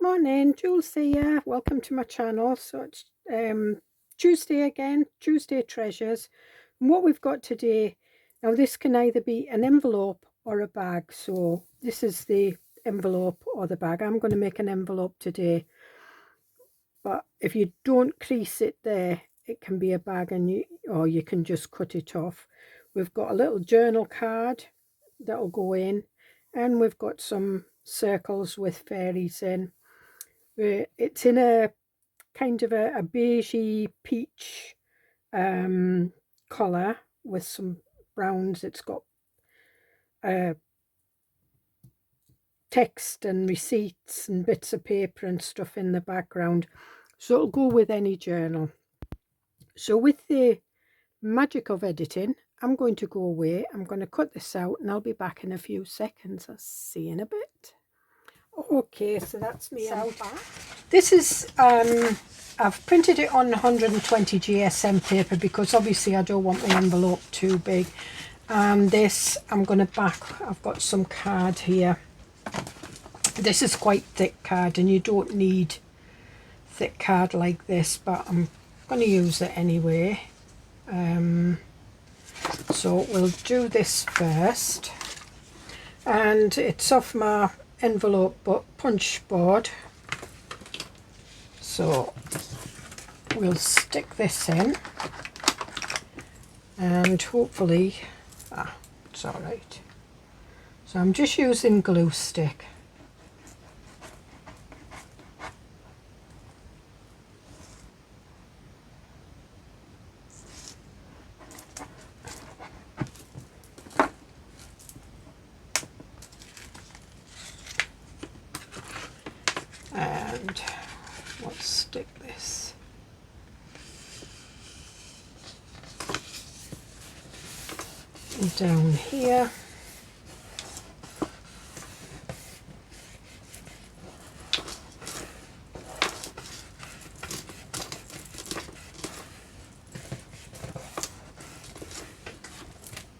Morning, Jules here. Welcome to my channel. So it's Tuesday again, Tuesday Treasures. And what we've got today, now this can either be an envelope or a bag. So this is the envelope or the bag. I'm going to make an envelope today. But if you don't crease it there, it can be a bag, and you can just cut it off. We've got a little journal card that'll go in, and we've got some circles with fairies in. It's in a kind of a beigey peach colour with some browns. It's got text and receipts and bits of paper and stuff in the background, so it'll go with any journal. So with the magic of editing, I'm going to go away, I'm going to cut this out, and I'll be back in a few seconds. I'll see you in a bit. Okay, so that's me out. This is I've printed it on 120 GSM paper because obviously I don't want my envelope too big. And this I'm going to back, I've got some card here. This is quite thick card, and you don't need thick card like this, but I'm going to use it anyway. So we'll do this first, and it's off my envelope but punch board, so we'll stick this in, and hopefully it's all right. So I'm just using glue stick. And let's stick this down here.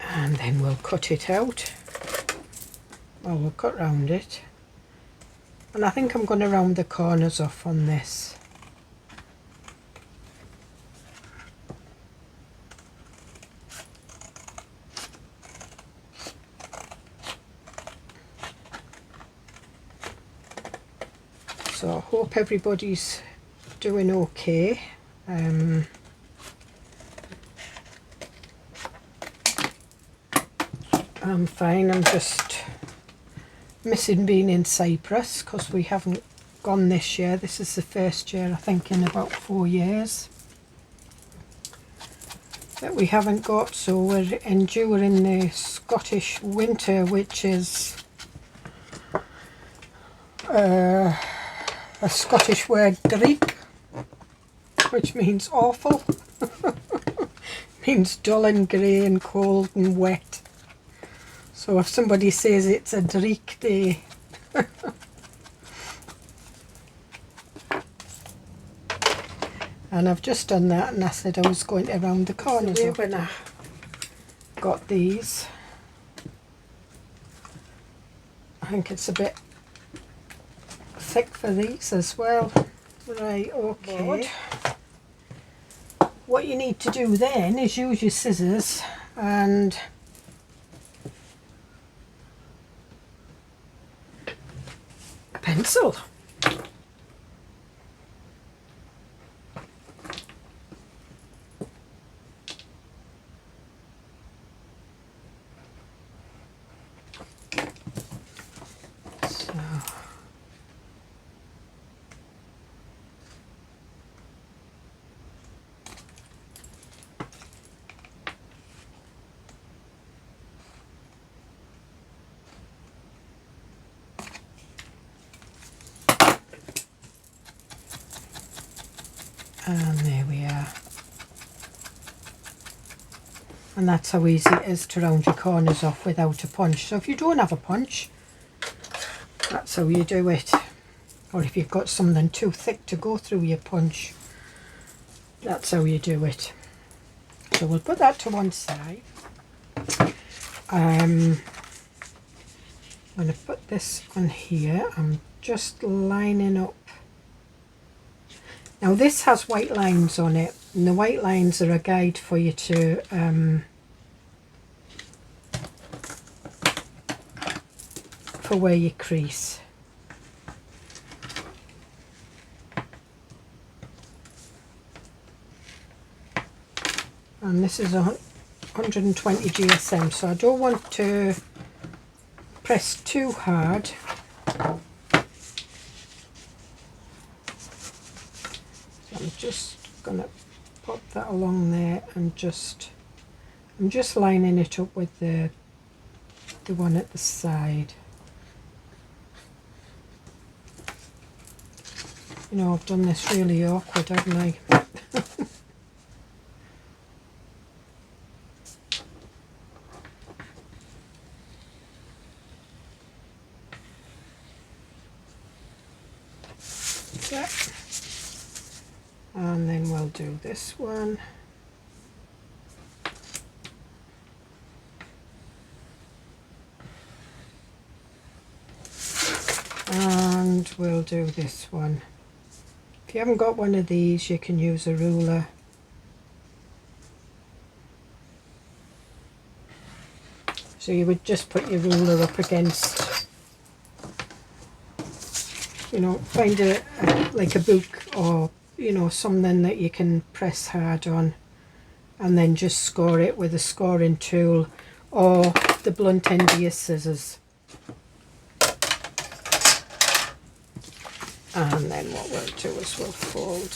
And then we'll cut it out. Well, we'll cut round it. And I think I'm going to round the corners off on this. So I hope everybody's doing okay. I'm fine. I'm just missing being in Cyprus because we haven't gone this year. This is the first year, I think, in about 4 years that we haven't got, so we're enduring the Scottish winter, which is a Scottish word, dreek, which means awful. Means dull and grey and cold and wet. So if somebody says it's a dreek day, and I've just done that, and I said I was going to round the corners. So when I got these, I think it's a bit thick for these as well. Right, okay. What you need to do then is use your scissors and pencil. So and there we are. And that's how easy it is to round your corners off without a punch. So if you don't have a punch, that's how you do it. Or if you've got something too thick to go through your punch, that's how you do it. So we'll put that to one side. I'm going to put this on here. I'm just lining up. Now this has white lines on it, and the white lines are a guide for you to for where you crease. And this is 120 GSM, so I don't want to press too hard. So I'm just going to pop that along there and I'm just lining it up with the one at the side. You know, I've done this really awkward, haven't I? And then we'll do this one. And we'll do this one. If you haven't got one of these, you can use a ruler. So you would just put your ruler up against, you know, find like a book or, you know, something that you can press hard on, and then just score it with a scoring tool or the blunt end of your scissors. And then what we'll do is we'll fold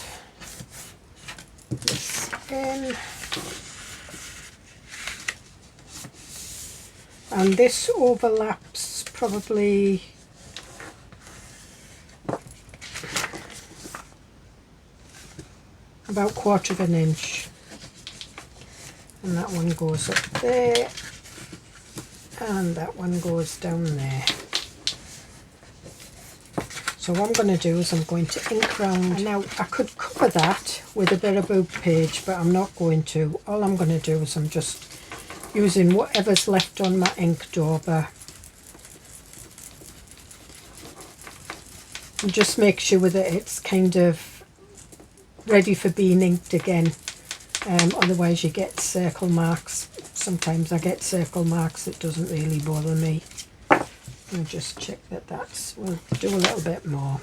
this in. And this overlaps probably about 1/4 of an inch. And that one goes up there. And that one goes down there. So what I'm going to do is I'm going to ink round. Now I could cover that with a bit of boob page, but I'm not going to. All I'm going to do is I'm just using whatever's left on my ink dauber. And just make sure that it's kind of ready for being inked again. Otherwise you get circle marks. Sometimes I get circle marks. It doesn't really bother me. I'll just check that we'll do a little bit more.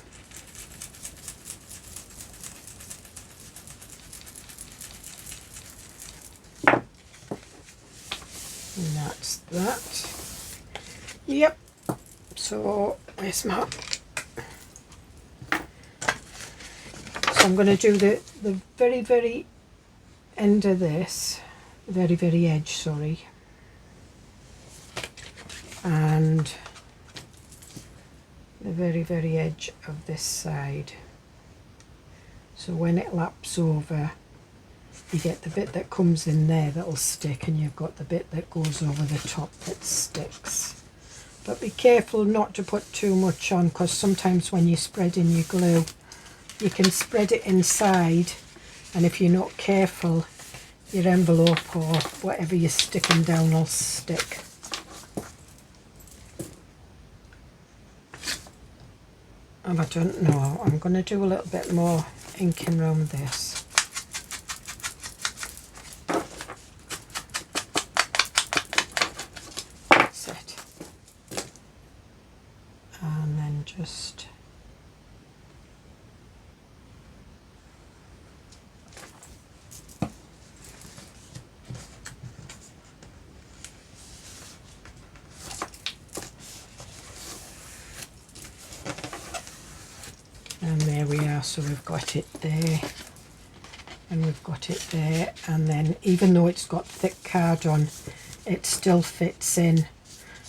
And that's that. Yep. So where's my... So I'm going to do the very, very end of this. Very, very edge, sorry. And the very, very edge of this side. So when it laps over, you get the bit that comes in there that'll stick, and you've got the bit that goes over the top that sticks. But be careful not to put too much on, because sometimes when you spread in your glue, you can spread it inside, and if you're not careful, your envelope or whatever you're sticking down will stick. And I don't know, I'm going to do a little bit more inking around this. That's it. And then just... And there we are, so we've got it there, and we've got it there, and then even though it's got thick card on, it still fits in.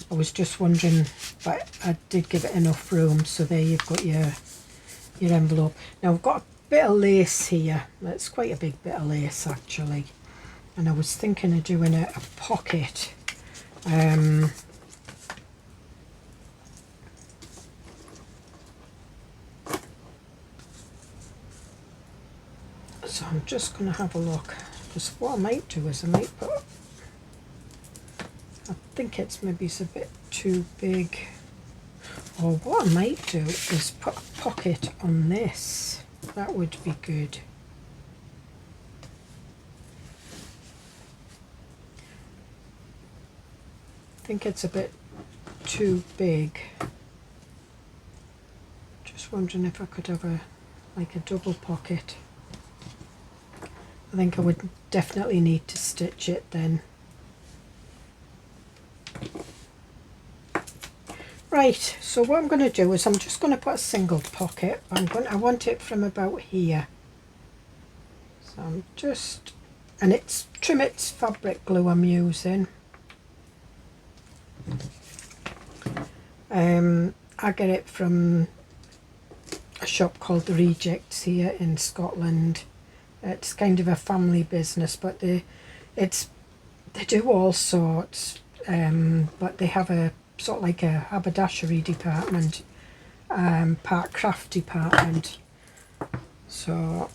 I was just wondering, but I did give it enough room, so there you've got your envelope. Now I've got a bit of lace here, that's quite a big bit of lace actually, and I was thinking of doing a pocket. So I'm just going to have a look, because what I might do is I might put, I think it's maybe a bit too big. Or what I might do is put a pocket on this. That would be good. I think it's a bit too big. Just wondering if I could have a double pocket. I think I would definitely need to stitch it then. Right, so what I'm going to do is I'm just going to put a single pocket. I want it from about here. So I'm just, and it's Trimet's fabric glue I'm using. I get it from a shop called The Rejects here in Scotland. It's kind of a family business, but they do all sorts, but they have a sort of like a haberdashery department, part craft department. So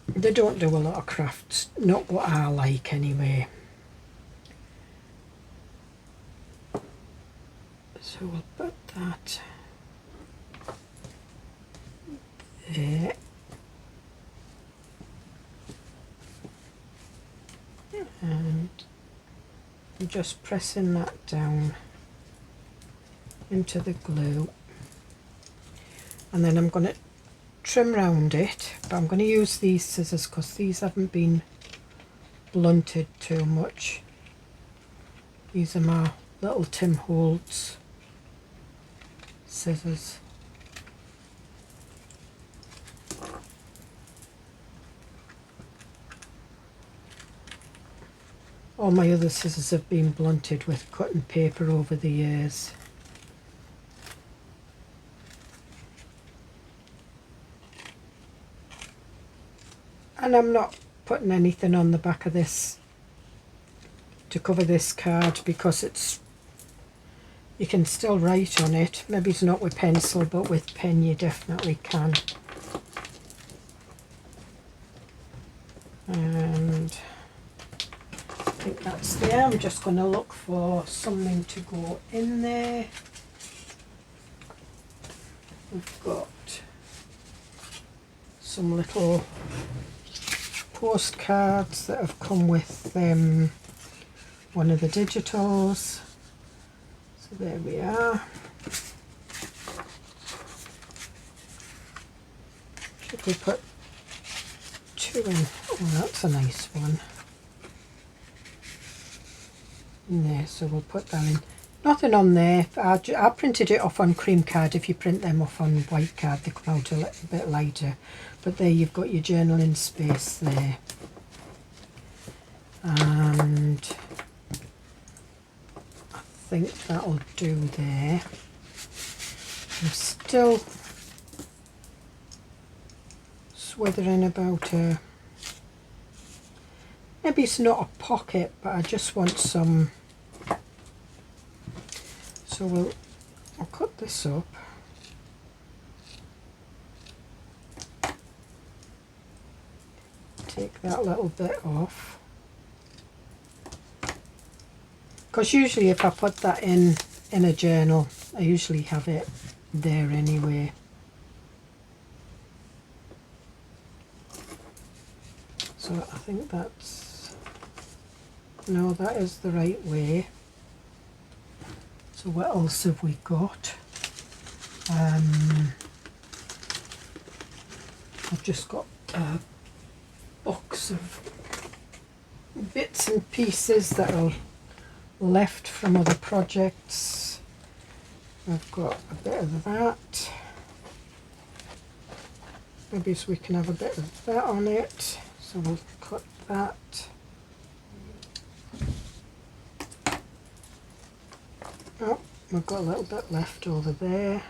they don't do a lot of crafts, not what I like anyway. So we'll put that there. And I'm just pressing that down into the glue. And then I'm going to trim round it, but I'm going to use these scissors because these haven't been blunted too much. These are my little Tim Holtz scissors. All my other scissors have been blunted with cutting paper over the years. And I'm not putting anything on the back of this to cover this card because it's, you can still write on it. Maybe it's not with pencil, but with pen you definitely can. And I think that's there. I'm just going to look for something to go in there. We've got some little postcards that have come with one of the digitals. So there we are. Should we put two in? Oh, that's a nice one. In there, so we'll put that in. Nothing on there. I printed it off on cream card. If you print them off on white card, they come out a little bit lighter. But there you've got your journaling space there. And I think that'll do there. I'm still swithering about a, maybe it's not a pocket, but I just want some. So I'll cut this up. Take that little bit off. Because usually if I put that in a journal, I usually have it there anyway. So I think that's, no, that is the right way. So what else have we got? I've just got a box of bits and pieces that are left from other projects. I've got a bit of that. Maybe so we can have a bit of that on it. So we'll cut that. Oh, we've got a little bit left over there.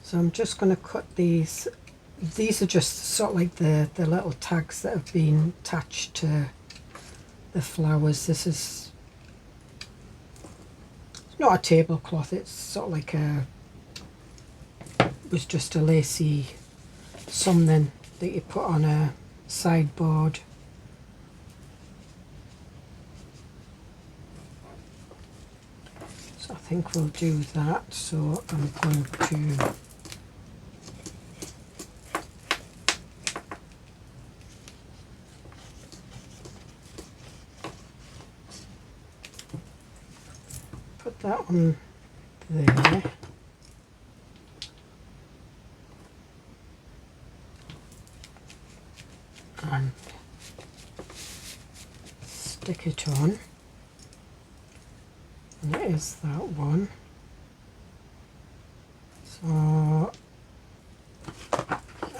So I'm just going to cut these. These are just sort of like the little tags that have been attached to the flowers. This is, it's not a tablecloth, it's sort of like a, it was just a lacy something that you put on a sideboard. think we'll do that. So I'm going to put that on there. And stick it on. And it is that one. So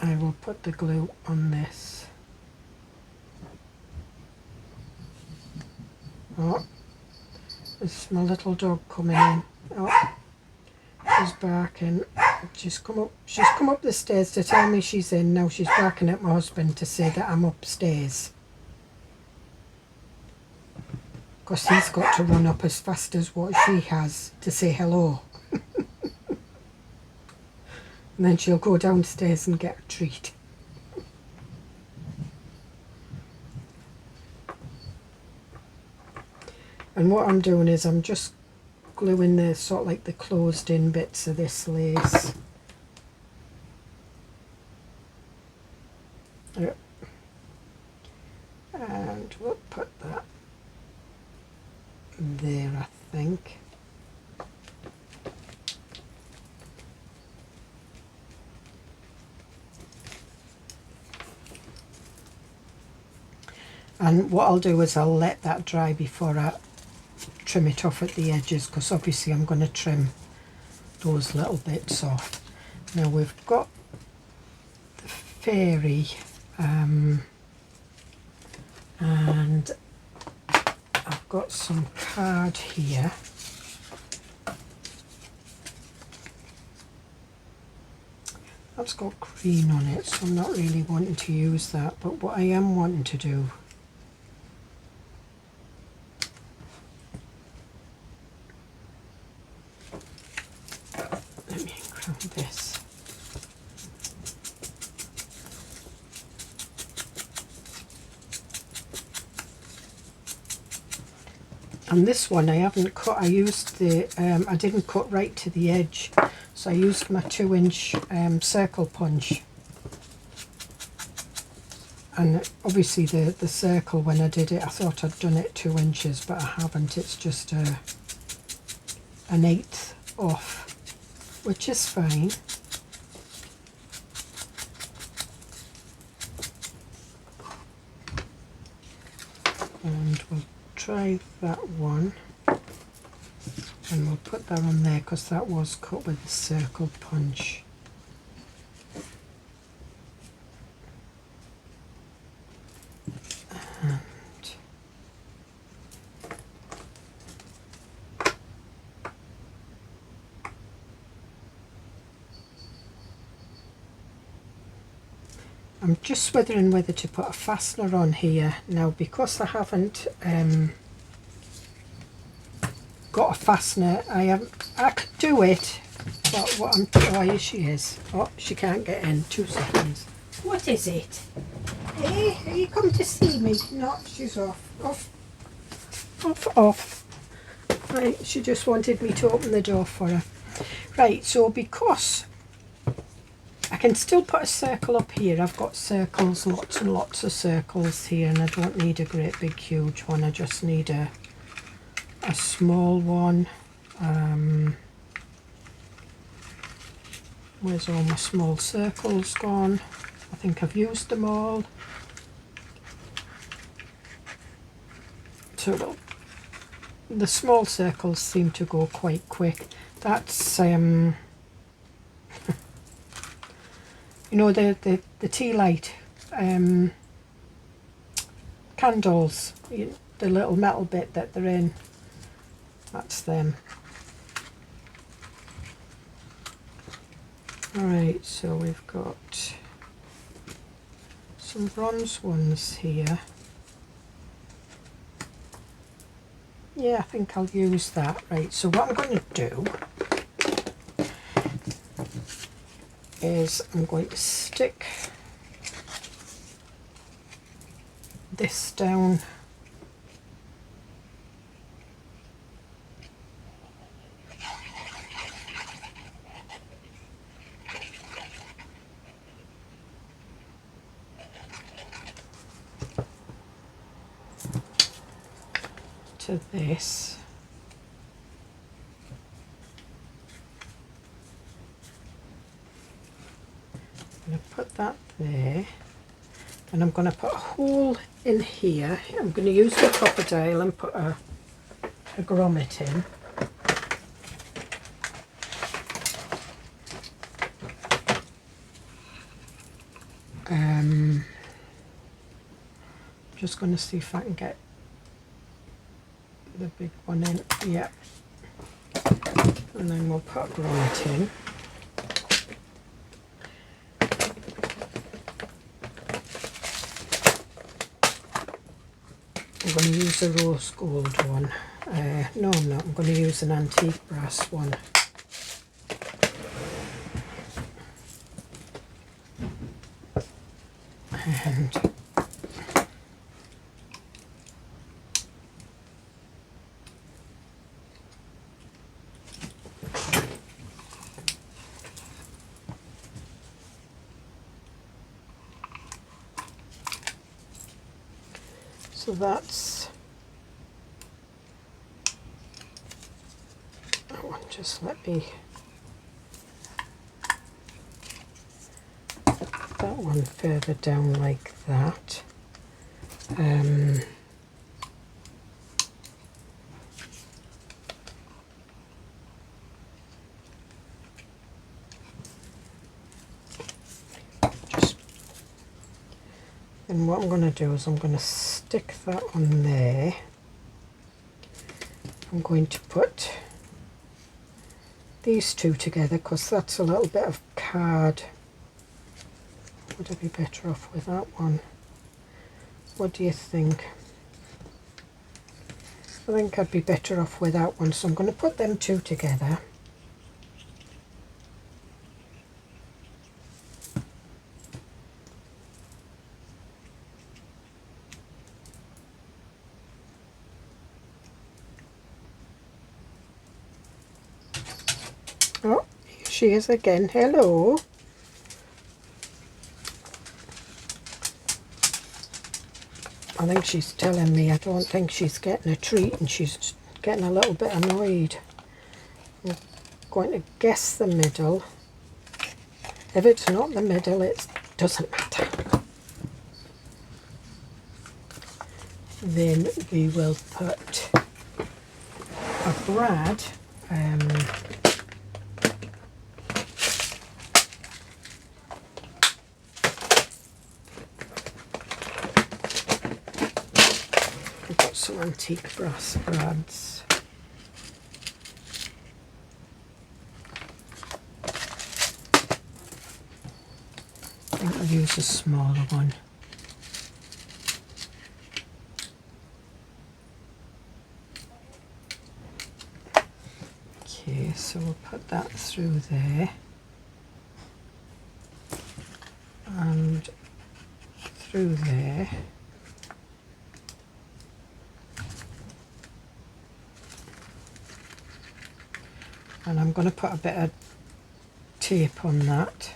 I will put the glue on this. Oh, there's my little dog coming in. Oh, she's barking. She's come up the stairs to tell me she's in. Now she's barking at my husband to say that I'm upstairs. Because he's got to run up as fast as what she has to say hello. And then she'll go downstairs and get a treat. And what I'm doing is I'm just gluing the sort of like the closed in bits of this lace. Yep. And we'll put that there, I think. And what I'll do is I'll let that dry before I trim it off at the edges, because obviously I'm going to trim those little bits off. Now we've got the fairy and I've got some card here. That's got green on it, so I'm not really wanting to use that, but what I am wanting to do this. And this one I haven't cut. I used the I didn't cut right to the edge, so I used my 2-inch circle punch. And obviously the circle, when I did it, I thought I'd done it 2 inches, but I haven't. It's just an 1/8 off, which is fine. And we'll try that one, and we'll put that on there because that was cut with the circle punch. I'm just wondering whether to put a fastener on here now, because I haven't got a fastener. I could do it, but what I'm, oh, here she is. Oh, she can't get in. 2 seconds. What is it? Hey, are you come to see me? No, she's off. Off. Right, she just wanted me to open the door for her. Right, so because I can still put a circle up here. I've got circles, lots and lots of circles here, and I don't need a great big huge one. I just need a small one. Where's all my small circles gone? I think I've used them all. So the small circles seem to go quite quick. That's you know, the tea light candles, the little metal bit that they're in, that's them. Alright, so we've got some bronze ones here. Yeah, I think I'll use that. Right, so what I'm going to do is I'm going to stick this down into this. I'm going to put that there, and I'm going to put a hole in here. I'm going to use the crocodile and put a grommet in. Just going to see if I can get the big one in. Yeah, and then we'll put a grommet in. I'm going to use a rose gold one. No, I'm not. I'm going to use an antique brass one. And so that's that one. Just let me put that one further down like that. And what I'm going to do is I'm going to stick that on there. I'm going to put these two together because that's a little bit of card. Would I be better off with that one? What do you think? I think I'd be better off with that one, so I'm going to put them two together. Oh, here she is again. Hello. I think she's telling me I don't think she's getting a treat, and she's getting a little bit annoyed. I'm going to guess the middle. If it's not the middle, it doesn't matter. Then we will put a brad. I've got some antique brass brads. I think I'll use a smaller one. Okay, so we'll put that through there and through there. And I'm going to put a bit of tape on that.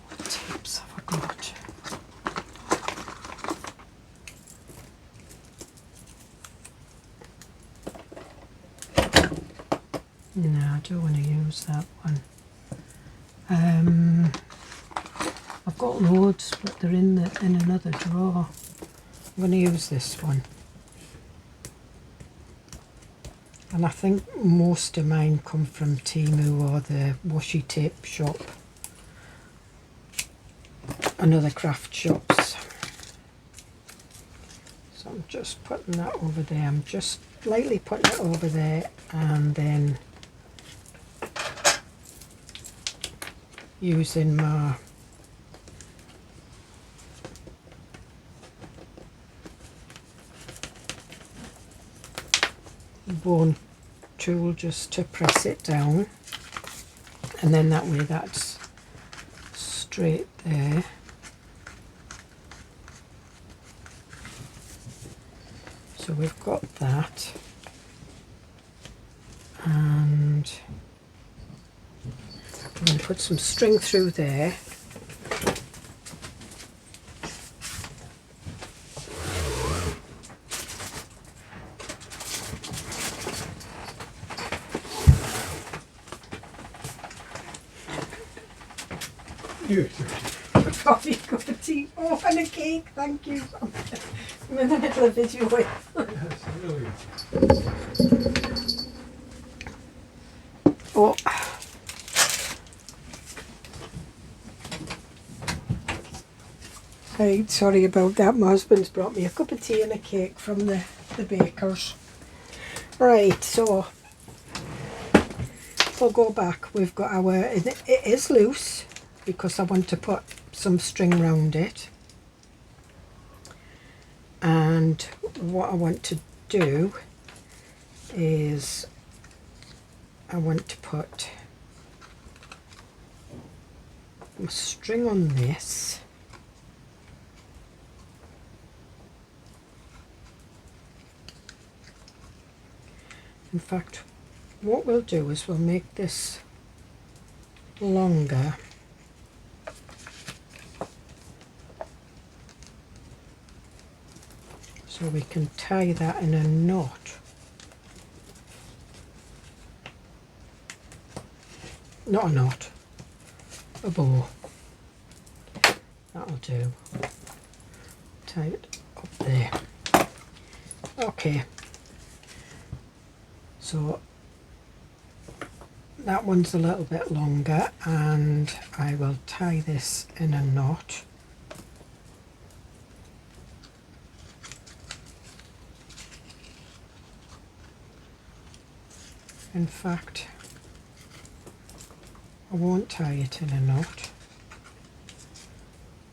What tapes have I got? No, I don't want to use that one. I've got loads, but they're in another drawer. I'm going to use this one. And I think most of mine come from Temu or the washi tape shop and other craft shops. So I'm just putting that over there. I'm just lightly putting it over there, and then using my bone tool just to press it down, and then that way that's straight there. So we've got that, and I'm going to put some string through there, You. Coffee, cup of tea, oh, and a cake, thank you. I'm in the middle of video. Oh. Right, sorry about that. My husband's brought me a cup of tea and a cake from the baker's. Right, so we'll go back. We've got our, it is loose because I want to put some string around it. And what I want to do is I want to put a string on this. In fact, what we'll do is we'll make this longer. So we can tie that in a knot. Not a knot, a bow. That'll do. Tie it up there. Okay. So that one's a little bit longer, and I will tie this in a knot. In fact, I won't tie it in a knot.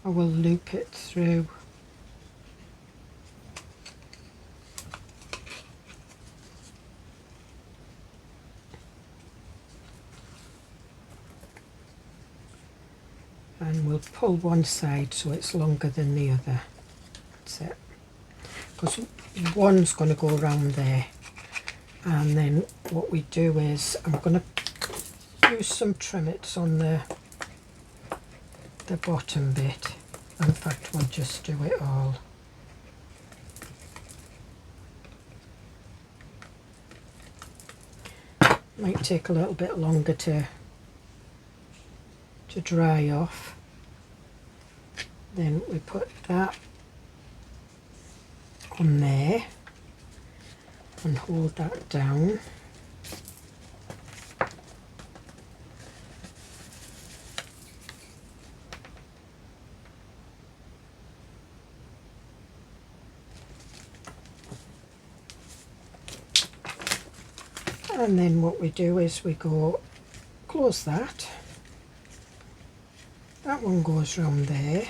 I will loop it through. And we'll pull one side so it's longer than the other. That's it. Because one's going to go around there. And then what we do is I'm going to use some trimmets on the bottom bit. In fact, we'll just do it all. Might take a little bit longer to dry off. Then we put that on there and hold that down. And then what we do is we go close that. That one goes round there.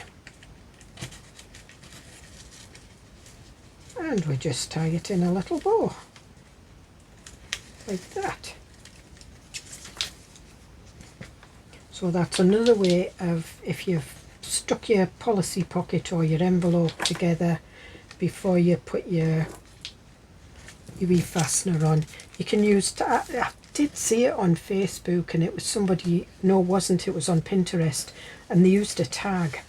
And we just tie it in a little bow. Like that. So that's another way of, if you've stuck your policy pocket or your envelope together before you put your wee fastener on, you can use, I did see it on Facebook, and it was somebody, no it wasn't, it was on Pinterest, and they used a tag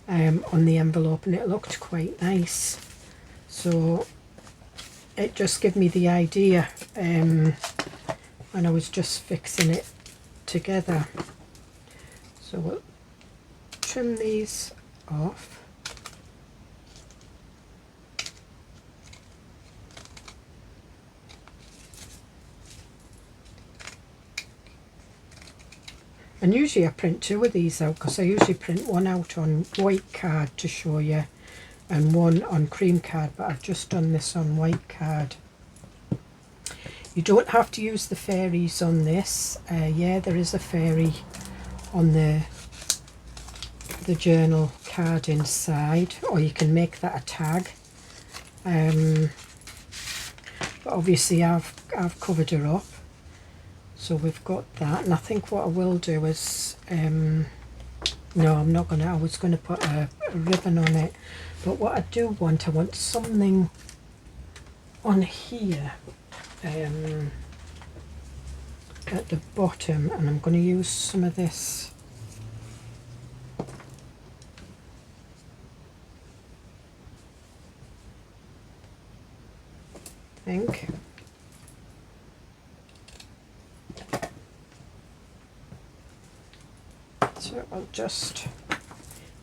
on the envelope, and it looked quite nice. So it just gave me the idea when I was just fixing it together. So we'll trim these off. And usually I print two of these out, because I usually print one out on white card to show you and one on cream card, but I've just done this on white card. You don't have to use the fairies on this. Yeah, there is a fairy on the journal card inside, or you can make that a tag. But obviously I've covered her up. So we've got that, and I think what I will do is, no, I'm not going to, I was going to put a ribbon on it, but what I do want, I want something on here at the bottom, and I'm going to use some of this I think. So I'll just,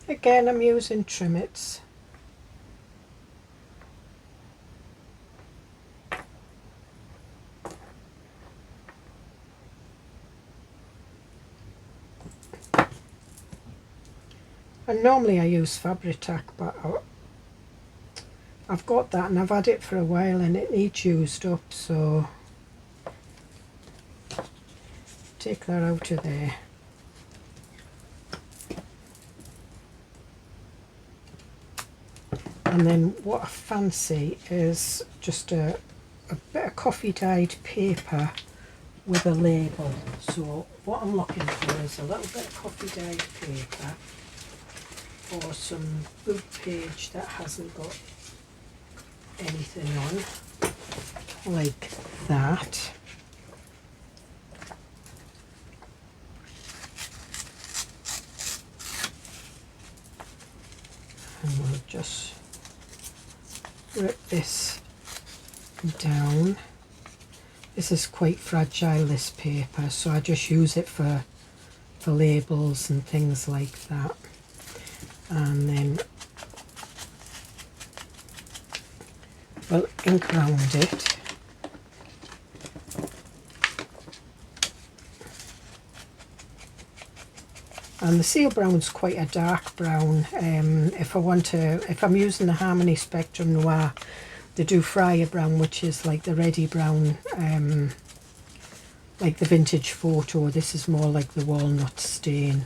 again, I'm using Trimmets. And normally I use Fabric Tack, but I've got that and I've had it for a while and it needs used up, so take that out of there. And then what I fancy is just a bit of coffee dyed paper with a label. So what I'm looking for is a little bit of coffee dyed paper or some book page that hasn't got anything on, like that. And we'll just rip this down. This is quite fragile, this paper, so I just use it for labels and things like that. And then we'll ink round it. And the seal brown's quite a dark brown. If I'm using the Harmony Spectrum Noir, they do Friar Brown, which is like the ready brown, like the vintage photo. This is more like the walnut stain.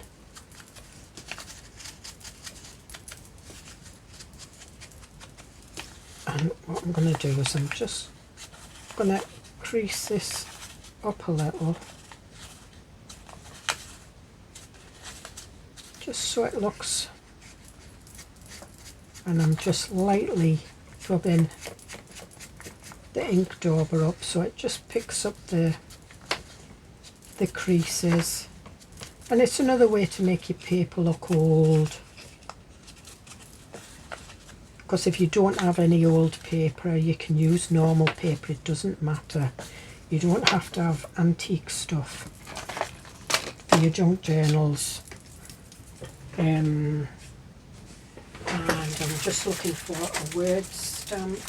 And what I'm going to do is I'm just going to crease this up a little, just so it looks, and I'm just lightly rubbing the ink dauber up so it just picks up the creases. And it's another way to make your paper look old, because if you don't have any old paper you can use normal paper, it doesn't matter. You don't have to have antique stuff for your junk journals. And I'm just looking for a word stamp.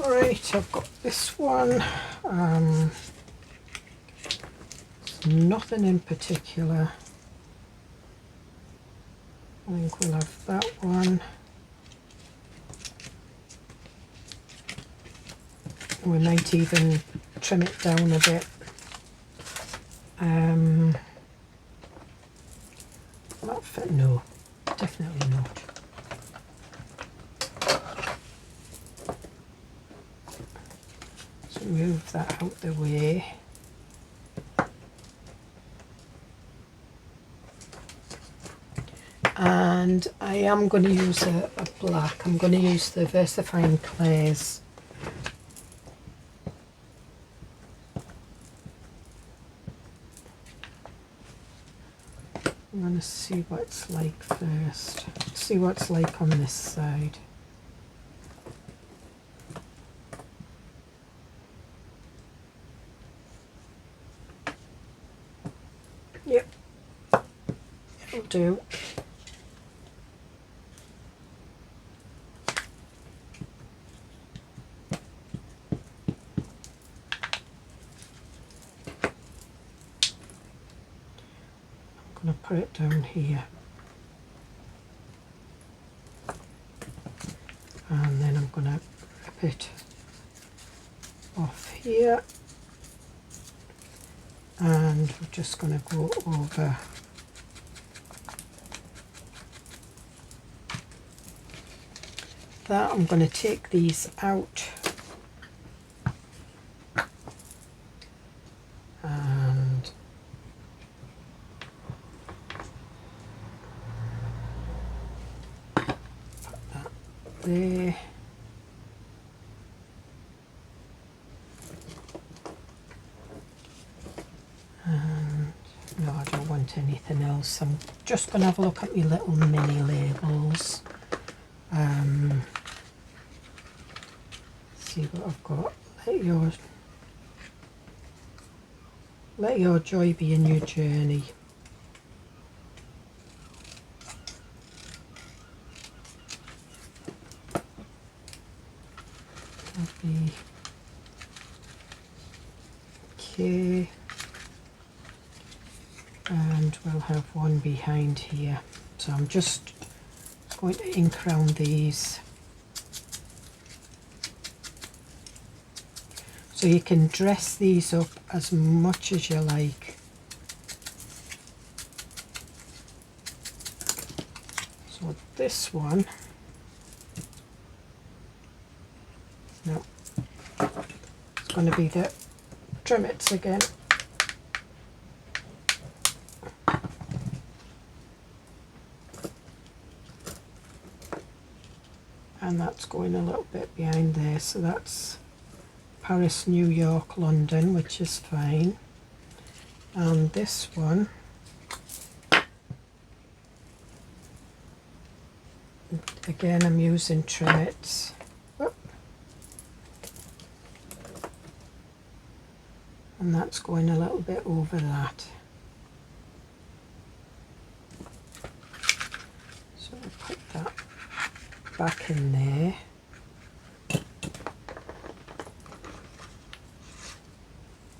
Right, I've got this one. Nothing in particular. I think we'll have that one. We might even trim it down a bit. That fit? No, definitely not. So move that out the way. And I am going to use a black. I'm going to use the VersaFine Clairs. I'm going to see what it's like first. See what it's like on this side. Yep, it'll do. I'm going to put it down here, and then I'm going to rip it off here, and we're just going to go over that, I'm going to take these out and put that there. And no, I don't want anything else. I'm just going to have a look at my little mini labels. See what I've got. Let your joy be in your journey. Okay, and we'll have one behind here. So I'm just going to ink around these. So you can dress these up as much as you like. So this one, no, it's going to be the trimmets again. And that's going a little bit behind there, so that's Paris, New York, London, which is fine. And this one, again I'm using trimmets. And that's going a little bit over that. So we'll put that back in there.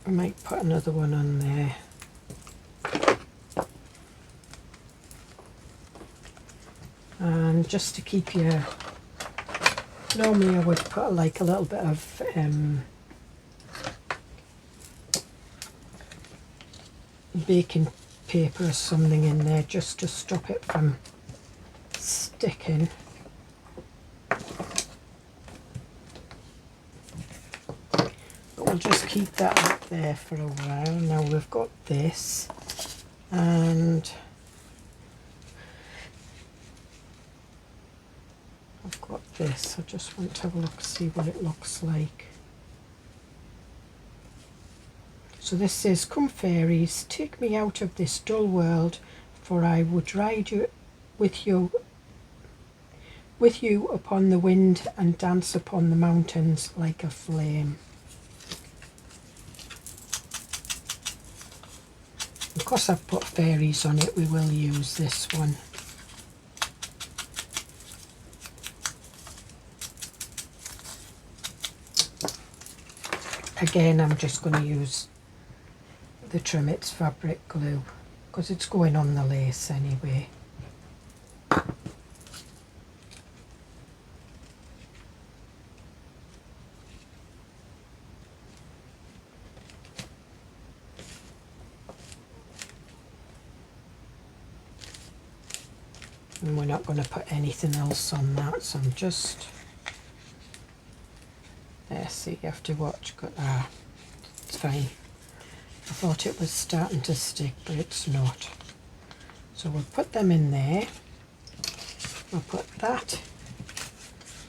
I might put another one on there. And just to keep you, normally I would put like a little bit of baking paper or something in there just to stop it from sticking. We'll just keep that up there for a while. Now we've got this, and I've got this. I just want to have a look, see what it looks like. So this is, "Come fairies, take me out of this dull world, for I would ride you with you upon the wind and dance upon the mountains like a flame." Because I've put fairies on it, we will use this one. Again, I'm just going to use the Trimmets fabric glue because it's going on the lace anyway. And we're not going to put anything else on that, so I'm just there. See, you have to watch. It's fine. I thought it was starting to stick, but it's not. So we'll put them in there. We'll put that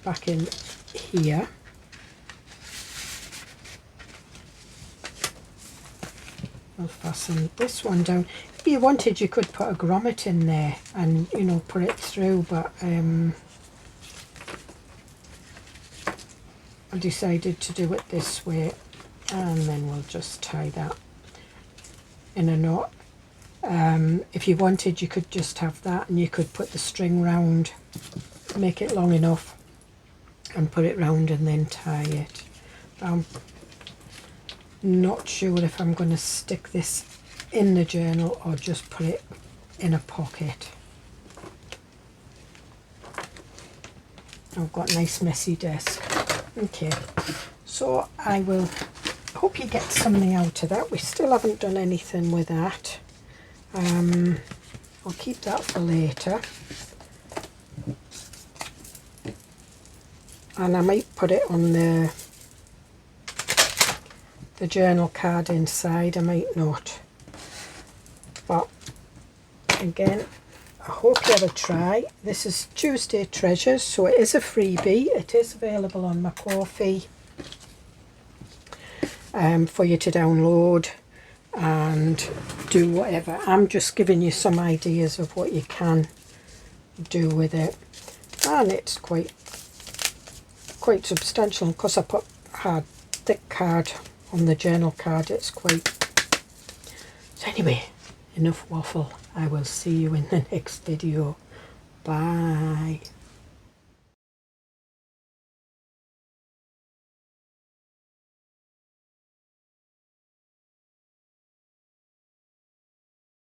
back in here. We'll fasten this one down. If you wanted, you could put a grommet in there and, you know, put it through, but I decided to do it this way, and then we'll just tie that in a knot. If you wanted, you could just have that and you could put the string round, make it long enough and put it round and then tie it. I'm not sure if I'm going to stick this in the journal or just put it in a pocket. I've got a nice messy desk. Okay, so I will hope you get something out of that. We still haven't done anything with that. I'll keep that for later. and I might put it on the journal card inside, I might not, but again, I hope you have a try. This is Tuesday Treasures, so it is a freebie. It is available on my Ko-fi for you to download and do whatever. I'm just giving you some ideas of what you can do with it, and it's quite substantial because I put hard thick card on the journal card. It's quite... So anyway, enough waffle. I will see you in the next video. Bye.